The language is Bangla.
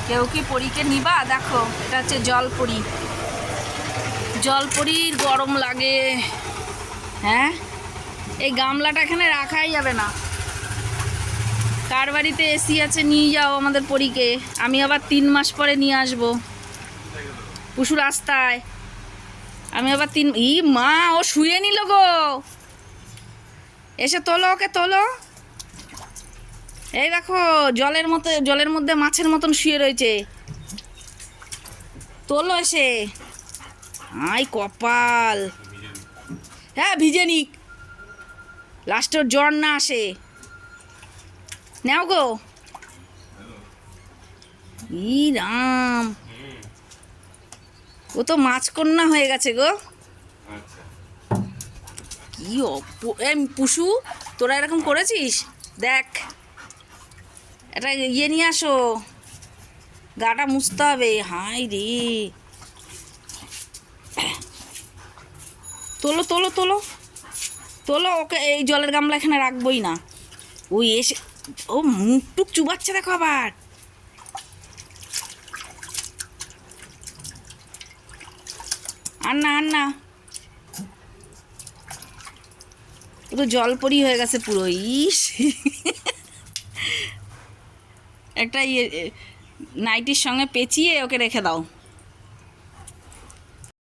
কেউ কি পরীকে নিবা? দেখো এটা হচ্ছে জলপরি। জলপরির গরম লাগে। হ্যাঁ, এই গামলাটা এখানে রাখাই যাবে না। কার বাড়িতে এসি আছে নিয়ে যাও আমাদের পরীকে। আমি আবার 3 মাস পরে নিয়ে আসবো। পুষু রাস্তায় আমি আবার মা ও শুয়ে নিল গো। এসে তোলো ওকে, তোলো। এই দেখো জলের মধ্যে মাছের মতন শুয়ে রয়েছে। তোলো এসে। আই কপাল। হ্যাঁ, ভিজে নিক, লাস্টের জ্বর না আসে। নাও গো। ই রাম, ও তো মাছকন্যা হয়ে গেছে গো। কি পুষু, তোরা এরকম করেছিস? দেখ, এটা ইয়ে নিয়ে আসো, গাটা মুছতে হবে। হাই রে, তোলো তোলো তোলো তোলো ওকে। এই জলের গামলা এখানে রাখবোই না। ওই এসে ও মুখটুক চুবাচ্ছে, দেখো আবার। আর না, আর না, ও তো জলপরি হয়ে গেছে পুরো। ইস, একটা ইয়ে নাইটির সঙ্গে পেঁচিয়ে ওকে রেখে দাও।